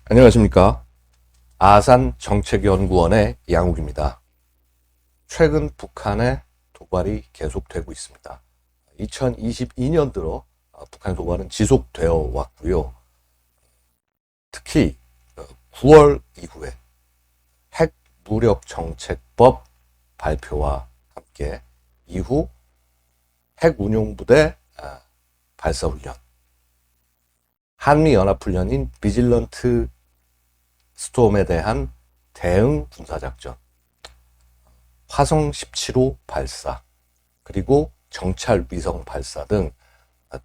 안녕하십니까. 아산정책연구원의 양욱입니다. 최근 북한의 도발이 계속되고 있습니다. 2022년 들어 북한 도발은 지속되어 왔고요. 특히 9월 이후에 핵무력정책법 발표와 함께 이후 핵운용부대 발사훈련, 한미연합훈련인 비질런트 스톰에 대한 대응 군사작전, 화성 17호 발사, 그리고 정찰 위성 발사 등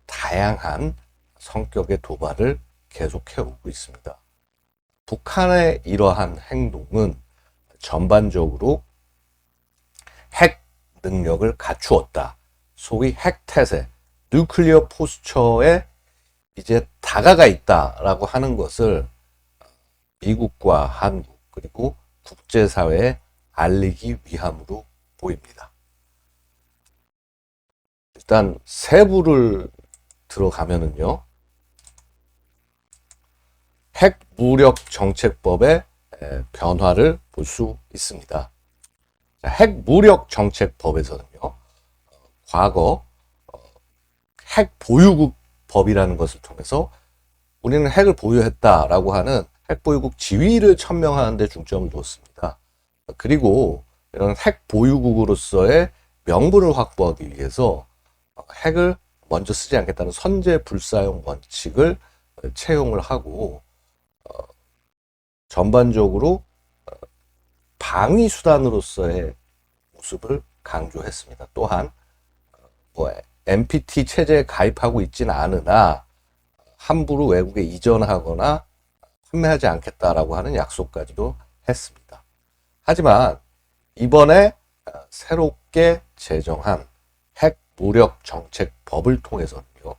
다양한 성격의 도발을 계속해오고 있습니다. 북한의 이러한 행동은 전반적으로 핵 능력을 갖추었다. 소위 핵태세, 뉴클리어 포스처에 이제 다가가 있다라고 하는 것을 미국과 한국 그리고 국제사회에 알리기 위함으로 보입니다. 일단 세부를 들어가면은요, 핵무력정책법의 변화를 볼 수 있습니다. 핵무력정책법에서는요, 과거 핵보유국 법이라는 것을 통해서 우리는 핵을 보유했다라고 하는 핵보유국 지위를 천명하는 데 중점을 두었습니다. 그리고 이런 핵보유국으로서의 명분을 확보하기 위해서 핵을 먼저 쓰지 않겠다는 선제 불사용 원칙을 채용을 하고 전반적으로 방위 수단으로서의 모습을 강조했습니다. 또한 NPT 체제에 가입하고 있지는 않으나 함부로 외국에 이전하거나 판매하지 않겠다라고 하는 약속까지도 했습니다. 하지만 이번에 새롭게 제정한 핵무력정책법을 통해서는요,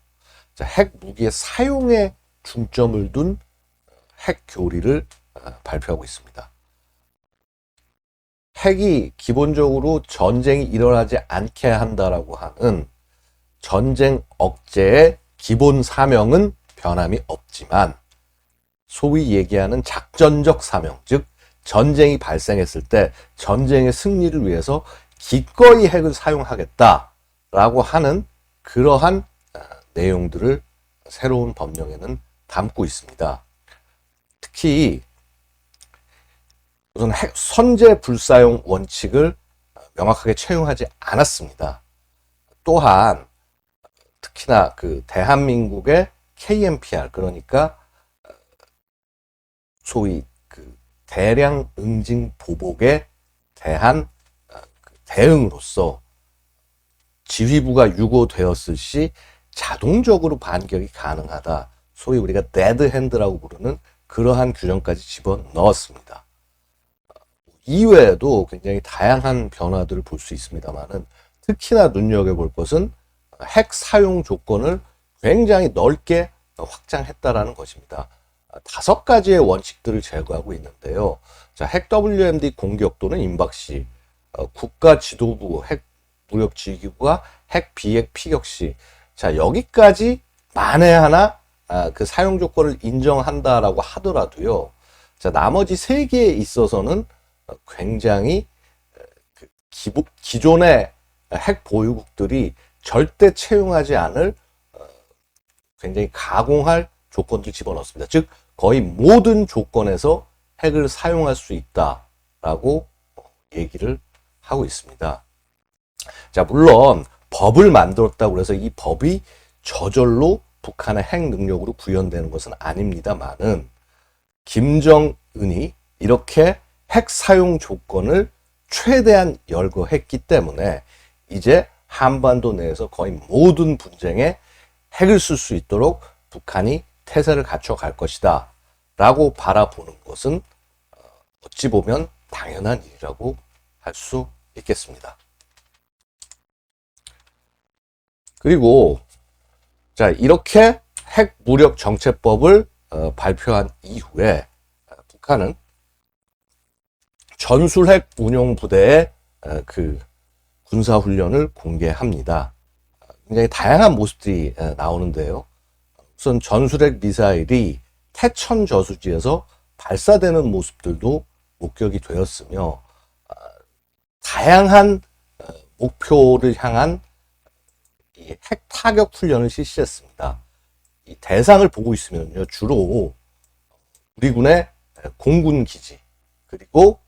핵무기의 사용에 중점을 둔 핵교리를 발표하고 있습니다. 핵이 기본적으로 전쟁이 일어나지 않게 한다라고 하는 전쟁 억제의 기본 사명은 변함이 없지만 소위 얘기하는 작전적 사명, 즉 전쟁이 발생했을 때 전쟁의 승리를 위해서 기꺼이 핵을 사용하겠다라고 하는 그러한 내용들을 새로운 법령에는 담고 있습니다. 특히 우선 선제 불사용 원칙을 명확하게 채용하지 않았습니다. 또한 특히나 그 대한민국의 KMPR, 그러니까 소위 그 대량 응징 보복에 대한 대응으로서 지휘부가 유고되었을 시 자동적으로 반격이 가능하다. 소위 우리가 데드 핸드라고 부르는 그러한 규정까지 집어넣었습니다. 이외에도 굉장히 다양한 변화들을 볼 수 있습니다만은 특히나 눈여겨볼 것은 핵 사용 조건을 굉장히 넓게 확장했다라는 것입니다. 5가지의 원칙들을 제거하고 있는데요. 자, 핵 WMD 공격 또는 임박 시, 국가 지도부, 핵 무력 지휘부가 핵 비핵 피격 시, 자, 여기까지 만에 하나 그 사용 조건을 인정한다라고 하더라도요. 자, 나머지 3개에 있어서는 굉장히 기존의 핵 보유국들이 절대 채용하지 않을 굉장히 가공할 조건들 집어넣습니다. 즉 거의 모든 조건에서 핵을 사용할 수 있다라고 얘기를 하고 있습니다. 자, 물론 법을 만들었다고 해서 이 법이 저절로 북한의 핵 능력으로 구현되는 것은 아닙니다만은 김정은이 이렇게 핵 사용 조건을 최대한 열거했기 때문에 이제 한반도 내에서 거의 모든 분쟁에 핵을 쓸 수 있도록 북한이 태세를 갖춰갈 것이다 라고 바라보는 것은 어찌 보면 당연한 일이라고 할 수 있겠습니다. 그리고 자, 이렇게 핵무력정책법을 발표한 이후에 북한은 전술핵 운용부대의 그 군사훈련을 공개합니다. 굉장히 다양한 모습들이 나오는데요. 우선 전술핵 미사일이 태천 저수지에서 발사되는 모습들도 목격이 되었으며 다양한 목표를 향한 이 핵 타격 훈련을 실시했습니다. 이 대상을 보고 있으면요, 주로 우리 군의 공군 기지, 그리고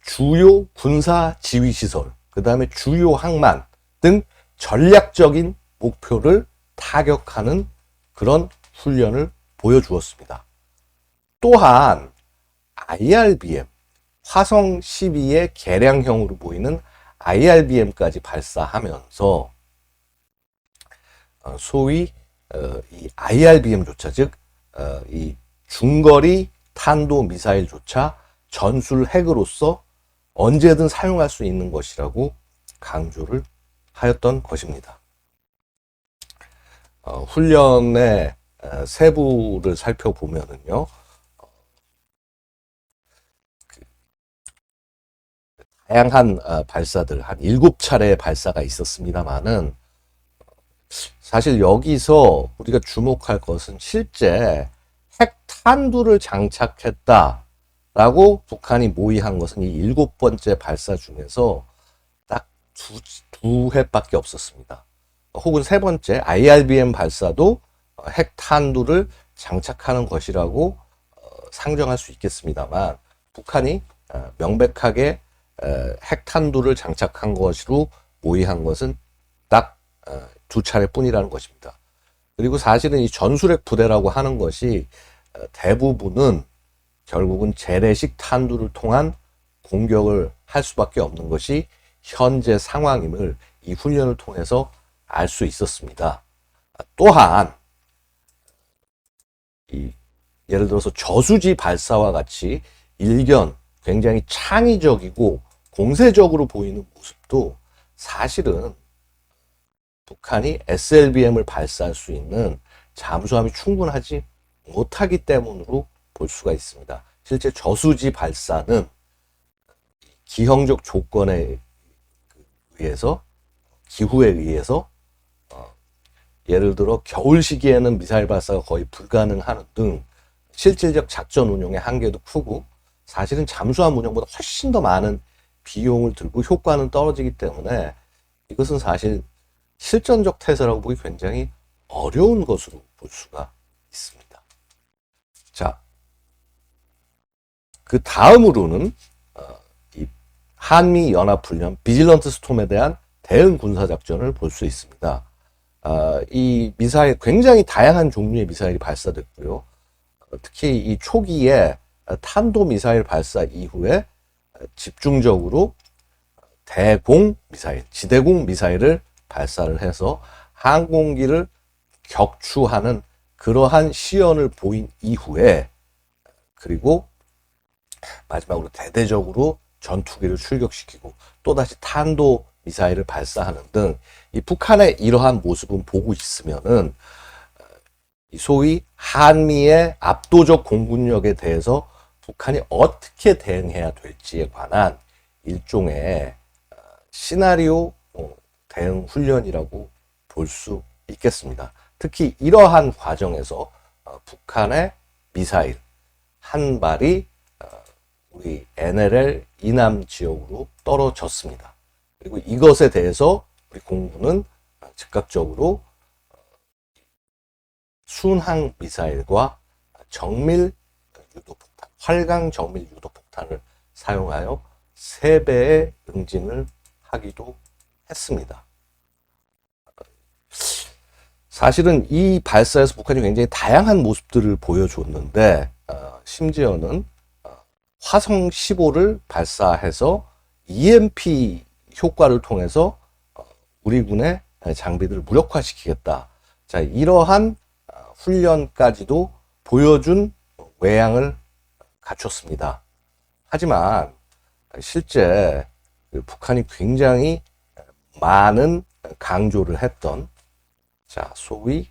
주요 군사 지휘 시설, 그 다음에 주요 항만 등 전략적인 목표를 타격하는 그런 훈련을 보여주었습니다. 또한 IRBM, 화성 12의 개량형으로 보이는 IRBM까지 발사하면서 소위 이 IRBM조차, 즉 이 중거리 탄도 미사일조차 전술 핵으로서 언제든 사용할 수 있는 것이라고 강조를 하였던 것입니다. 훈련의 세부를 살펴보면은요, 다양한 발사들 한 7차례의 발사가 있었습니다만은, 사실 여기서 우리가 주목할 것은 실제 핵탄두를 장착했다라고 북한이 모의한 것은 이 7번째 발사 중에서 딱 두 회밖에 없었습니다. 혹은 세 번째 IRBM 발사도 핵탄두를 장착하는 것이라고 상정할 수 있겠습니다만, 북한이 명백하게 핵탄두를 장착한 것으로 모의한 것은 딱 2차례뿐이라는 것입니다. 그리고 사실은 이 전술핵 부대라고 하는 것이 대부분은 결국은 재래식 탄두를 통한 공격을 할 수밖에 없는 것이 현재 상황임을 이 훈련을 통해서 알 수 있었습니다. 또한 예를 들어서 저수지 발사와 같이 일견 굉장히 창의적이고 공세적으로 보이는 모습도 사실은 북한이 SLBM을 발사할 수 있는 잠수함이 충분하지 못하기 때문으로 볼 수가 있습니다. 실제 저수지 발사는 기형적 조건에 의해서, 기후에 의해서 예를 들어 겨울 시기에는 미사일 발사가 거의 불가능하는 등 실질적 작전 운용의 한계도 크고, 사실은 잠수함 운영보다 훨씬 더 많은 비용을 들고 효과는 떨어지기 때문에 이것은 사실 실전적 태세라고 보기 굉장히 어려운 것으로 볼 수가 있습니다. 자, 그 다음으로는 이 한미 연합훈련 비질런트 스톰에 대한 대응 군사작전을 볼 수 있습니다. 이 미사일, 굉장히 다양한 종류의 미사일이 발사됐고요. 특히 이 초기에 탄도미사일 발사 이후에 집중적으로 대공 미사일, 지대공 미사일을 발사를 해서 항공기를 격추하는 그러한 시연을 보인 이후에, 그리고 마지막으로 대대적으로 전투기를 출격시키고 또다시 탄도 미사일을 발사하는 등 이 북한의 이러한 모습은 보고 있으면은 소위 한미의 압도적 공군력에 대해서 북한이 어떻게 대응해야 될지에 관한 일종의 시나리오 대응 훈련이라고 볼 수 있겠습니다. 특히 이러한 과정에서 북한의 미사일 한 발이 우리 NLL 이남 지역으로 떨어졌습니다. 그리고 이것에 대해서 우리 공군은 즉각적으로 순항 미사일과 정밀 유도폭탄, 활강 정밀 유도폭탄을 사용하여 3배의 응징을 하기도 했습니다. 사실은 이 발사에서 북한이 굉장히 다양한 모습들을 보여줬는데, 심지어는 화성 15를 발사해서 EMP 효과를 통해서 우리 군의 장비들을 무력화시키겠다. 자, 이러한 훈련까지도 보여준 외양을 갖췄습니다. 하지만 실제 북한이 굉장히 많은 강조를 했던, 자, 소위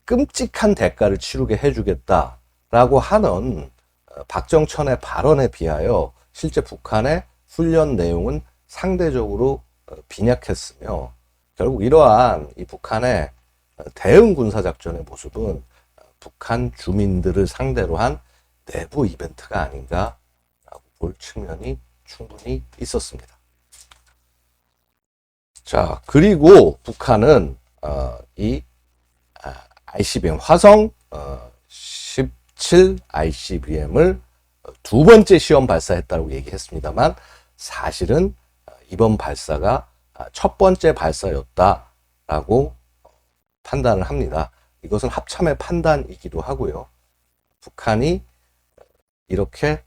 끔찍한 대가를 치르게 해주겠다라고 하는 박정천의 발언에 비하여 실제 북한의 훈련 내용은 상대적으로 빈약했으며, 결국 이러한 이 북한의 대응 군사작전의 모습은 북한 주민들을 상대로 한 내부 이벤트가 아닌가라고 볼 측면이 충분히 있었습니다. 자, 그리고 북한은 이 ICBM 화성 17 ICBM을 두 번째 시험 발사했다고 얘기했습니다만 사실은 이번 발사가 첫 번째 발사였다라고 판단을 합니다. 이것은 합참의 판단이기도 하고요. 북한이 이렇게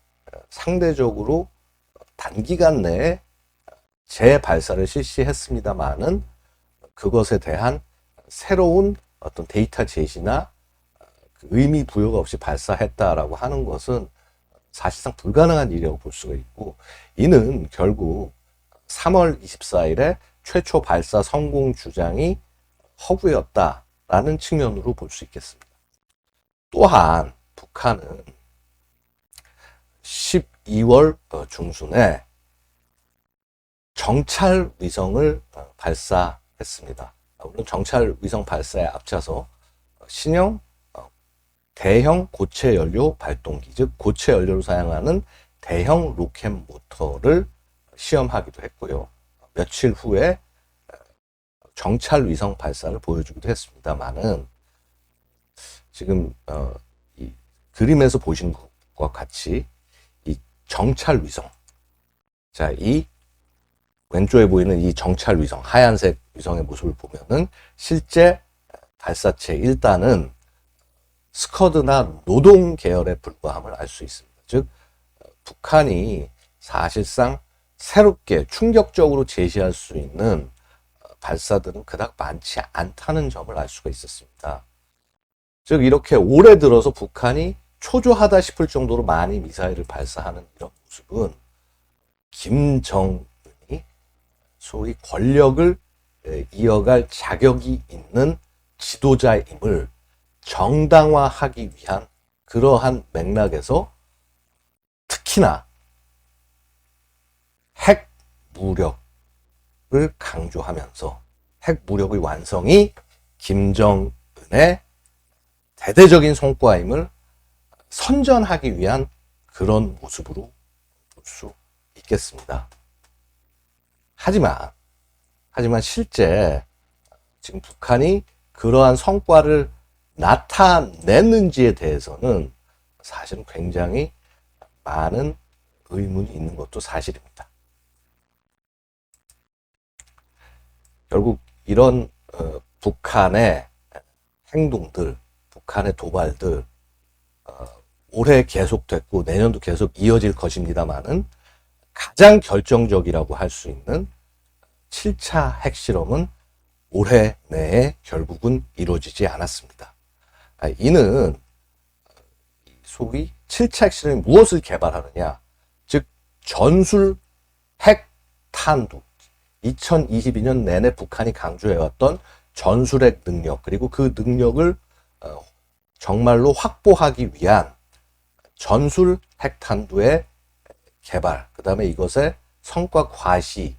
상대적으로 단기간 내에 재발사를 실시했습니다만은 그것에 대한 새로운 어떤 데이터 제시나 의미 부여가 없이 발사했다라고 하는 것은 사실상 불가능한 일이라고 볼 수가 있고, 이는 결국 3월 24일에 최초 발사 성공 주장이 허구였다라는 측면으로 볼 수 있겠습니다. 또한 북한은 12월 중순에 정찰 위성을 발사했습니다. 물론 정찰 위성 발사에 앞서서 신형 대형 고체 연료 발동기, 즉 고체 연료를 사용하는 대형 로켓 모터를 시험하기도 했고요. 며칠 후에 정찰 위성 발사를 보여주기도 했습니다만은 지금 이 그림에서 보신 것과 같이 이 정찰 위성, 자, 이 왼쪽에 보이는 이 정찰 위성, 하얀색 위성의 모습을 보면은 실제 발사체 1단은 스커드나 노동 계열에 불과함을 알 수 있습니다. 즉 북한이 사실상 새롭게 충격적으로 제시할 수 있는 발사들은 그닥 많지 않다는 점을 알 수가 있었습니다. 즉 이렇게 올해 들어서 북한이 초조하다 싶을 정도로 많이 미사일을 발사하는 이런 모습은 김정은이 소위 권력을 이어갈 자격이 있는 지도자임을 정당화하기 위한 그러한 맥락에서 특히나 핵 무력을 강조하면서 핵 무력의 완성이 김정은의 대대적인 성과임을 선전하기 위한 그런 모습으로 볼 수 있겠습니다. 하지만 실제 지금 북한이 그러한 성과를 나타냈는지에 대해서는 사실은 굉장히 많은 의문이 있는 것도 사실입니다. 결국 이런 북한의 행동들, 북한의 도발들 올해 계속됐고 내년도 계속 이어질 것입니다만은 가장 결정적이라고 할 수 있는 7차 핵실험은 올해 내에 결국은 이루어지지 않았습니다. 이는 소위 7차 핵실험이 무엇을 개발하느냐, 즉 전술 핵탄두, 2022년 내내 북한이 강조해왔던 전술핵 능력, 그리고 그 능력을 정말로 확보하기 위한 전술 핵탄두의 개발, 그 다음에 이것의 성과 과시로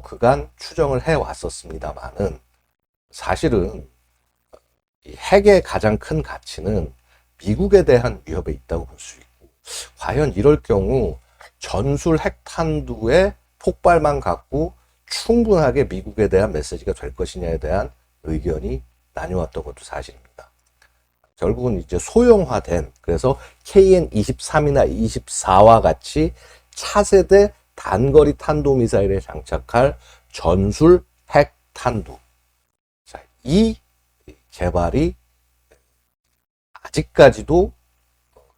그간 추정을 해왔었습니다만은 사실은 이 핵의 가장 큰 가치는 미국에 대한 위협에 있다고 볼 수 있고, 과연 이럴 경우 전술 핵탄두의 폭발만 갖고 충분하게 미국에 대한 메시지가 될 것이냐에 대한 의견이 나뉘었던 것도 사실입니다. 결국은 이제 소형화된, 그래서 KN-23이나 24와 같이 차세대 단거리 탄도미사일에 장착할 전술 핵탄두. 자, 이 개발이 아직까지도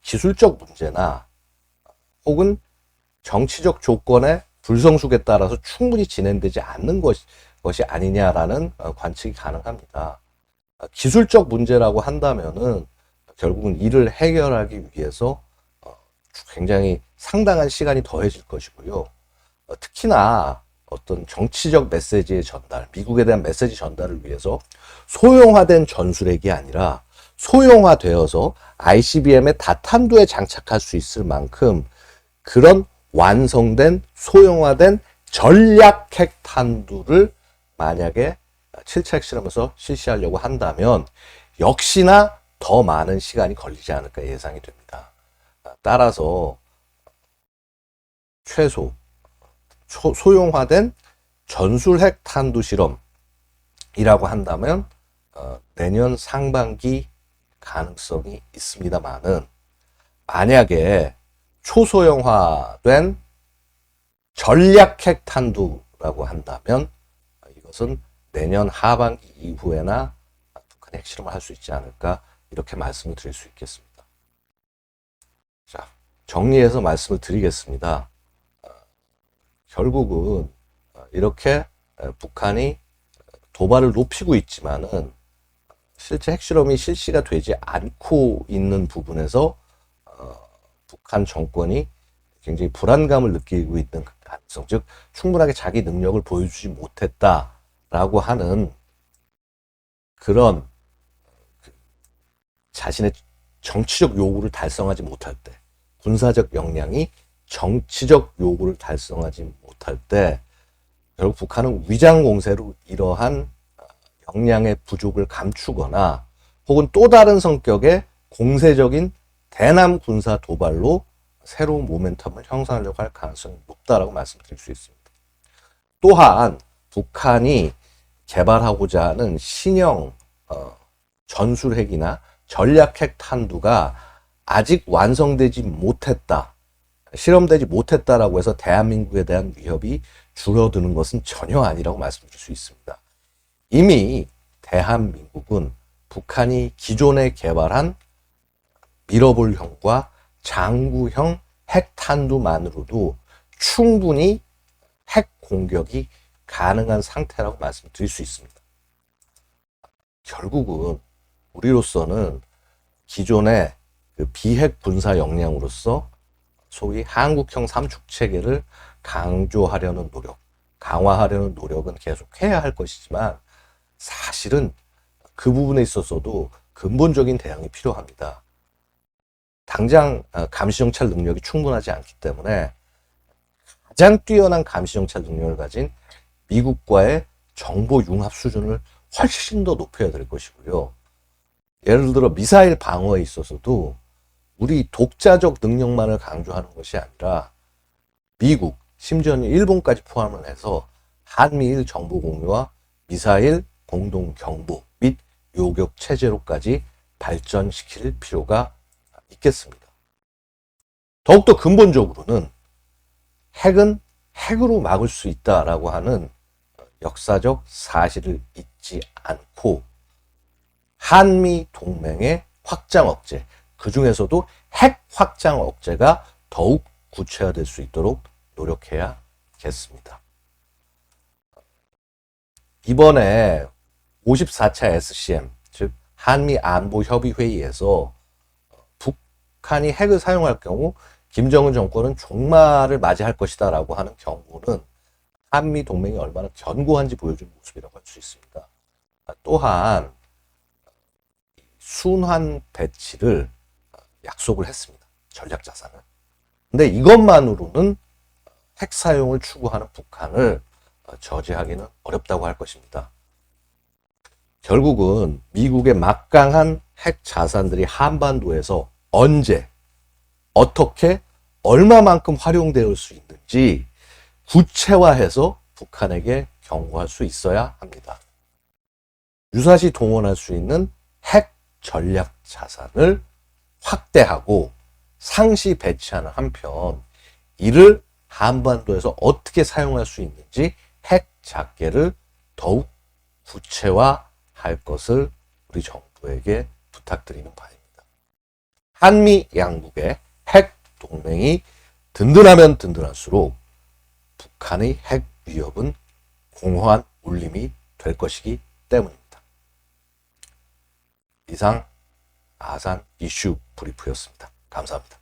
기술적 문제나 혹은 정치적 조건의 불성숙에 따라서 충분히 진행되지 않는 것이 아니냐라는 관측이 가능합니다. 기술적 문제라고 한다면은 결국은 이를 해결하기 위해서 굉장히 상당한 시간이 더해질 것이고요. 특히나 어떤 정치적 메시지의 전달, 미국에 대한 메시지 전달을 위해서 소형화된 전술핵이 아니라 소형화되어서 ICBM의 다탄두에 장착할 수 있을 만큼 그런 완성된 소형화된 전략 핵탄두를 만약에 7차 핵실험에서 실시하려고 한다면 역시나 더 많은 시간이 걸리지 않을까 예상이 됩니다. 따라서 최소 소형화된 전술핵 탄두 실험이라고 한다면 내년 상반기 가능성이 있습니다만은, 만약에 초소형화된 전략핵 탄두라고 한다면 이것은 내년 하반기 이후에나 북한이 핵실험을 할 수 있지 않을까, 이렇게 말씀을 드릴 수 있겠습니다. 자, 정리해서 말씀을 드리겠습니다. 결국은 이렇게 북한이 도발을 높이고 있지만은 실제 핵실험이 실시가 되지 않고 있는 부분에서 북한 정권이 굉장히 불안감을 느끼고 있는 가능성, 즉 충분하게 자기 능력을 보여주지 못했다라고 하는 그런 자신의 정치적 요구를 달성하지 못할 때, 군사적 역량이 정치적 요구를 달성하지 못할 때 결국 북한은 위장 공세로 이러한 역량의 부족을 감추거나 혹은 또 다른 성격의 공세적인 대남 군사 도발로 새로운 모멘텀을 형성하려고 할 가능성이 높다라고 말씀드릴 수 있습니다. 또한 북한이 개발하고자 하는 신형 전술핵이나 전략핵 탄두가 아직 완성되지 못했다, 실험되지 못했다라고 해서 대한민국에 대한 위협이 줄어드는 것은 전혀 아니라고 말씀드릴 수 있습니다. 이미 대한민국은 북한이 기존에 개발한 미러볼형과 장구형 핵탄두만으로도 충분히 핵 공격이 가능한 상태라고 말씀드릴 수 있습니다. 결국은 우리로서는 기존의 그 비핵 군사 역량으로서 소위 한국형 삼축체계를 강조하려는 노력, 강화하려는 노력은 계속 해야 할 것이지만, 사실은 그 부분에 있어서도 근본적인 대응이 필요합니다. 당장 감시정찰 능력이 충분하지 않기 때문에 가장 뛰어난 감시정찰 능력을 가진 미국과의 정보 융합 수준을 훨씬 더 높여야 될 것이고요. 예를 들어 미사일 방어에 있어서도 우리 독자적 능력만을 강조하는 것이 아니라 미국, 심지어는 일본까지 포함을 해서 한미일 정보 공유와 미사일 공동 경보 및 요격 체제로까지 발전시킬 필요가 있겠습니다. 더욱더 근본적으로는 핵은 핵으로 막을 수 있다라고 하는 역사적 사실을 잊지 않고 한미 동맹의 확장 억제, 그 중에서도 핵 확장 억제가 더욱 구체화될 수 있도록 노력해야겠습니다. 이번에 54차 SCM, 즉 한미 안보 협의 회의에서 북한이 핵을 사용할 경우 김정은 정권은 종말을 맞이할 것이다 라고 하는 경고는 한미 동맹이 얼마나 견고한지 보여주는 모습이라고 할 수 있습니다. 또한 순환 배치를 약속을 했습니다. 전략 자산을. 근데 이것만으로는 핵 사용을 추구하는 북한을 저지하기는 어렵다고 할 것입니다. 결국은 미국의 막강한 핵 자산들이 한반도에서 언제, 어떻게, 얼마만큼 활용될 수 있는지 구체화해서 북한에게 경고할 수 있어야 합니다. 유사시 동원할 수 있는 핵 전략 자산을 확대하고 상시 배치하는 한편, 이를 한반도에서 어떻게 사용할 수 있는지 핵 작계를 더욱 구체화할 것을 우리 정부에게 부탁드리는 바입니다. 한미 양국의 핵 동맹이 든든하면 든든할수록 북한의 핵 위협은 공허한 울림이 될 것이기 때문입니다. 이상 아산 이슈 브리프였습니다. 감사합니다.